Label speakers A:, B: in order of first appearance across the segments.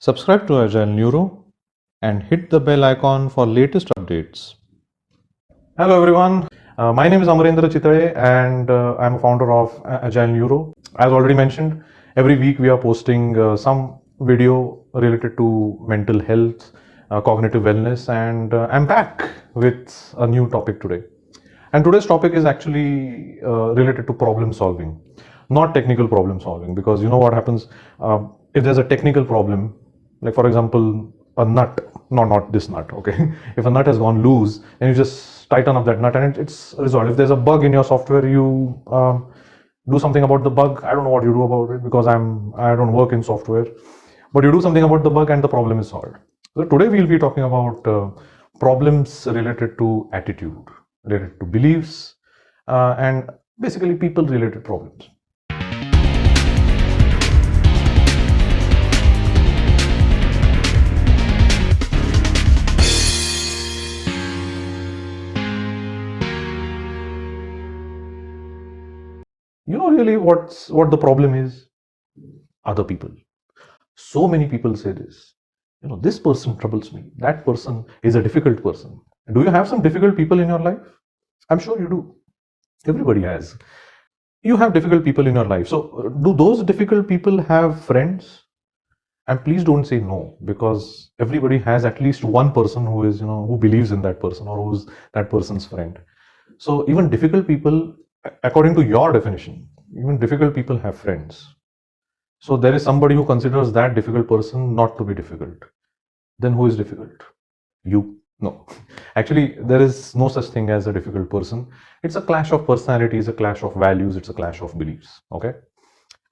A: Subscribe to Agile Neuro and hit the bell icon for latest updates. Hello everyone, my name is Amarendra Chitale and I'm a founder of Agile Neuro. As already mentioned, every week we are posting some video related to mental health, cognitive wellness, and I'm back with a new topic today. And today's topic is actually related to problem solving, not technical problem solving, because you know what happens if there's a technical problem, like for example, a nut, no, not this nut, okay? If a nut has gone loose, then you just tighten up that nut and it's resolved. If there's a bug in your software, you do something about the bug. I don't know what you do about it because I don't work in software, but you do something about the bug and the problem is solved. So today we'll be talking about problems related to attitude, related to beliefs, and basically people related problems. You know really what the problem is? Other people. So many people say this. You know, this person troubles me. That person is a difficult person. Do you have some difficult people in your life? I'm sure you do. Everybody has. You have difficult people in your life. So, do those difficult people have friends? And please don't say no, because everybody has at least one person who is, who believes in that person or who's that person's friend. So, even difficult people, according to your definition, even difficult people have friends. So, there is somebody who considers that difficult person not to be difficult. Then who is difficult? You. No, actually, there is no such thing as a difficult person. It's a clash of personalities, a clash of values, it's a clash of beliefs. Okay.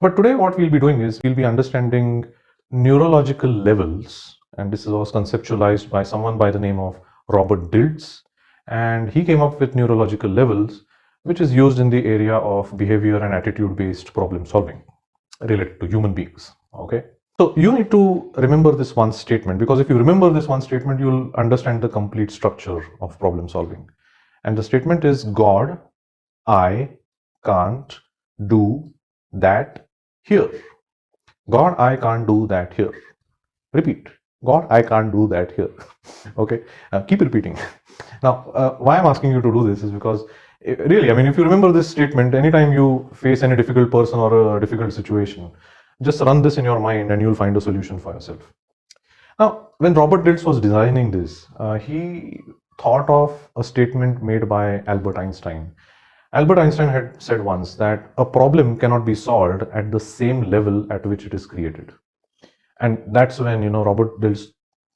A: But today, what we'll be doing is we'll be understanding neurological levels, and this was conceptualized by someone by the name of Robert Dilts, and he came up with neurological levels, which is used in the area of behavior and attitude based problem solving related to human beings. Okay. So you need to remember this one statement, because if you remember this one statement, you'll understand the complete structure of problem solving. And the statement is, God, I can't do that here. God, I can't do that here. Repeat. God, I can't do that here. Okay. Keep repeating. Now, why I'm asking you to do this is because really, I mean, if you remember this statement, anytime you face any difficult person or a difficult situation, just run this in your mind and you'll find a solution for yourself. Now, when Robert Dilts was designing this, he thought of a statement made by Albert Einstein. Albert Einstein had said once that a problem cannot be solved at the same level at which it is created. And that's when, Robert Dilts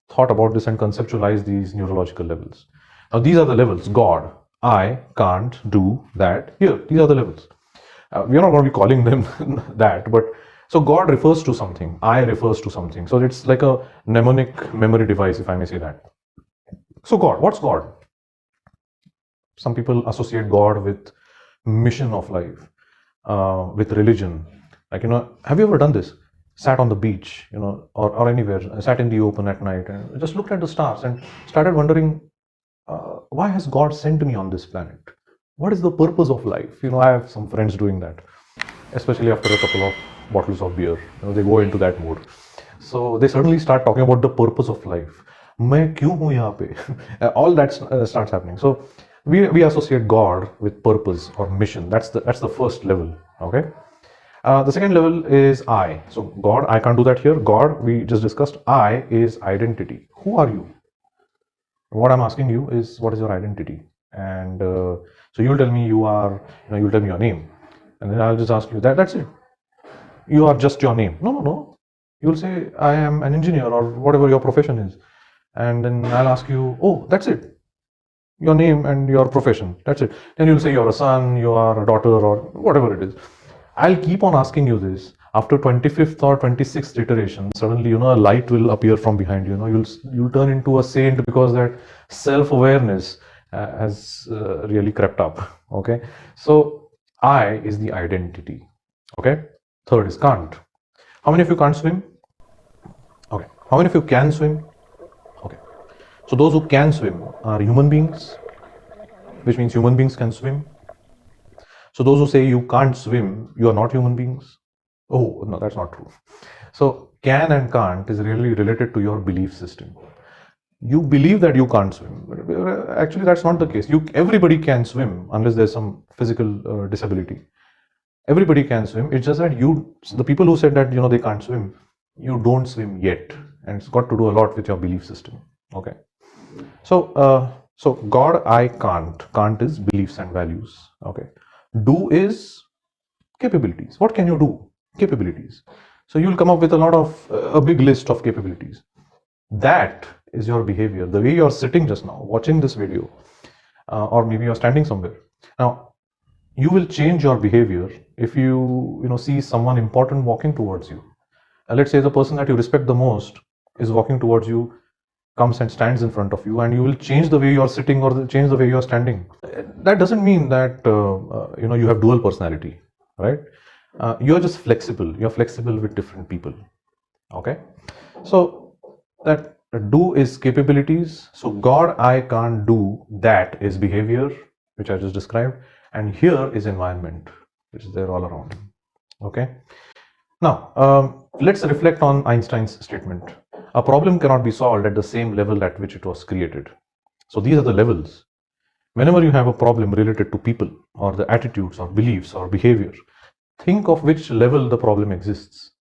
A: thought about this and conceptualized these neurological levels. Now, these are the levels. God, I can't do that here. These are the levels. We are not going to be calling them that, but so God refers to something, I refers to something. So it's like a mnemonic memory device, if I may say that. So God, what's God? Some people associate God with mission of life, with religion. Like, have you ever done this? Sat on the beach, or anywhere, sat in the open at night and just looked at the stars and started wondering, why has God sent me on this planet? What is the purpose of life? I have some friends doing that, especially after a couple of bottles of beer. They go into that mode. So they suddenly start talking about the purpose of life. मैं क्यों हूँ यहाँ पे? All that starts happening. So we associate God with purpose or mission. That's the first level. Okay. The second level is I. So God, I can't do that here. God, we just discussed. I is identity. Who are you? What I'm asking you is, what is your identity? And so you'll tell me you'll tell me your name. And then I'll just ask you that's it. You are just your name. No. You'll say, I am an engineer or whatever your profession is. And then I'll ask you, oh, that's it. Your name and your profession. That's it. Then you'll say you're a son, you are a daughter, or whatever it is. I'll keep on asking you this. After 25th or 26th iteration, suddenly, a light will appear from behind you. You'll turn into a saint because that self-awareness has really crept up. Okay. So I is the identity. Okay. Third is can't. How many of you can't swim? Okay. How many of you can swim? Okay. So those who can swim are human beings, which means human beings can swim. So those who say you can't swim, you are not human beings. Oh, no, that's not true. So can and can't is really related to your belief system. You believe that you can't swim, but actually that's not the case. Everybody can swim unless there's some physical disability. Everybody can swim. It's just that the people who said that they can't swim, you don't swim yet, and it's got to do a lot with your belief system. Okay, so God, I can't. Can't is beliefs and values. Okay, do is capabilities. What can you do? Capabilities. So you'll come up with a big list of capabilities. That is your behavior. The way you're sitting just now, watching this video, or maybe you're standing somewhere. Now, you will change your behavior if you see someone important walking towards you. Let's say the person that you respect the most is walking towards you, comes and stands in front of you, and you will change the way you're sitting or change the way you're standing. That doesn't mean that you have dual personality, right? You're just flexible. You're flexible with different people. Okay, so that do is capabilities. So God, I can't do, that is behavior, which I just described, and here is environment, which is there all around. Okay, now let's reflect on Einstein's statement. A problem cannot be solved at the same level at which it was created. So these are the levels. Whenever you have a problem related to people or the attitudes or beliefs or behavior, think of which level the problem exists,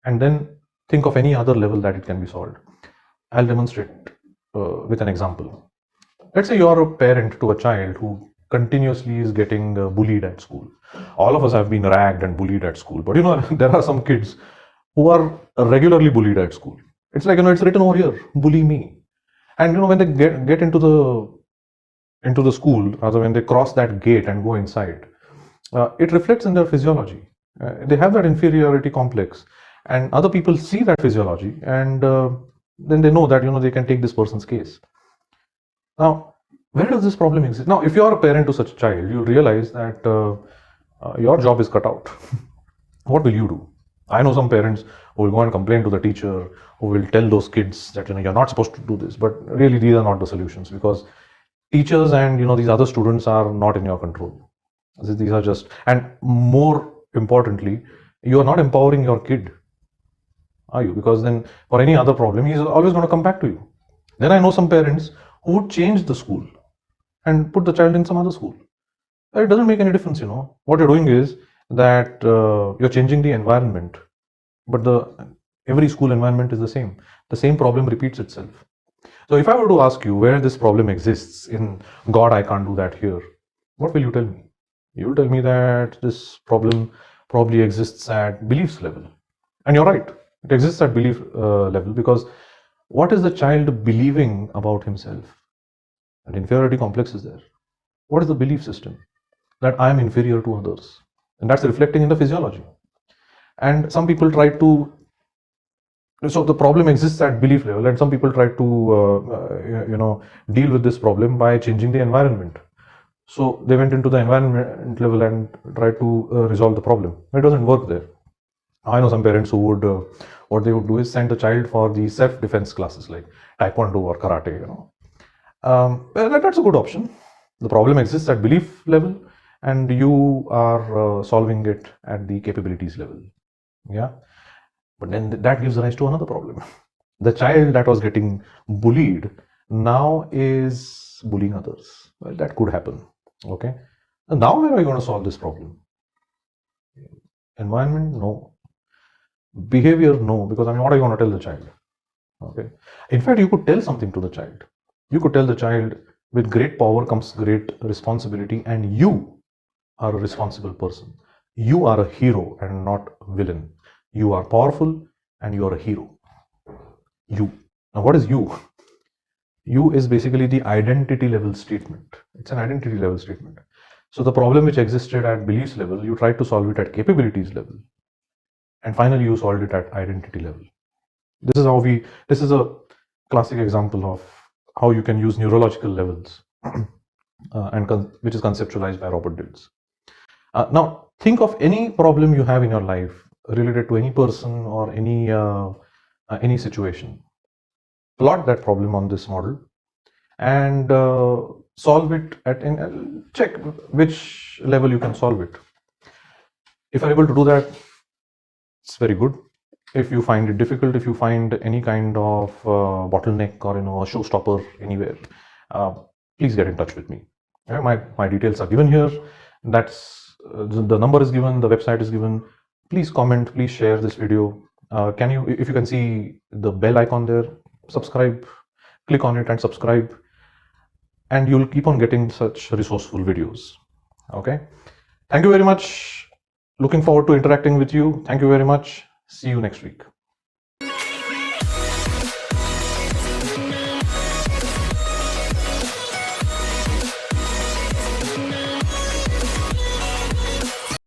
A: and then think of any other level that it can be solved. I'll demonstrate with an example. Let's say you're a parent to a child who continuously is getting bullied at school. All of us have been ragged and bullied at school, but there are some kids who are regularly bullied at school. It's like it's written over here, bully me. And when they get into the school, rather when they cross that gate and go inside, it reflects in their physiology. They have that inferiority complex, and other people see that physiology, and then they know that they can take this person's case. Now, where does this problem exist? Now, if you are a parent to such a child, you realize that your job is cut out. What will you do? I know some parents who will go and complain to the teacher, who will tell those kids that you're not supposed to do this. But really, these are not the solutions, because teachers and these other students are not in your control. These are just, and more importantly, you are not empowering your kid, are you? Because then for any other problem, he's always going to come back to you. Then I know some parents who would change the school and put the child in some other school. It doesn't make any difference. What you're doing is that you're changing the environment, but every school environment is the same. The same problem repeats itself. So if I were to ask you where this problem exists in God, I can't do that here, what will you tell me? You will tell me that this problem probably exists at beliefs level. And you're right, it exists at belief level, because what is the child believing about himself? An inferiority complex is there. What is the belief system? That I am inferior to others. And that's reflecting in the physiology. And some people try to, so the problem exists at belief level, and some people try to, deal with this problem by changing the environment. So they went into the environment level and tried to resolve the problem. It doesn't work there. I know some parents who would, what they would do is send the child for the self-defense classes like Taekwondo or Karate, that's a good option. The problem exists at belief level, and you are solving it at the capabilities level. Yeah. But then that gives rise to another problem. The child that was getting bullied now is bullying others. Well, that could happen. Okay. And now where are you going to solve this problem? Environment? No. Behavior? No. Because what are you going to tell the child? Okay. In fact, you could tell something to the child. You could tell the child, with great power comes great responsibility, and you are a responsible person. You are a hero and not a villain. You are powerful and you are a hero. You. Now, what is you? You is basically the identity level statement. It's an identity level statement. So the problem which existed at beliefs level, you tried to solve it at capabilities level. And finally, you solved it at identity level. This is a classic example of how you can use neurological levels, which is conceptualized by Robert Dilts. Now, think of any problem you have in your life related to any person or any situation. Plot that problem on this model and solve it check which level you can solve it. If you're able to do that, it's very good. If you find it difficult, if you find any kind of bottleneck or a showstopper anywhere, please get in touch with me. My details are given here. That's the number is given, the website is given. Please comment, please share this video. Can you, if you can see the bell icon there, subscribe, click on it and subscribe, and you'll keep on getting such resourceful videos. Okay, thank you very much. Looking forward to interacting with you. Thank you very much. See you next week.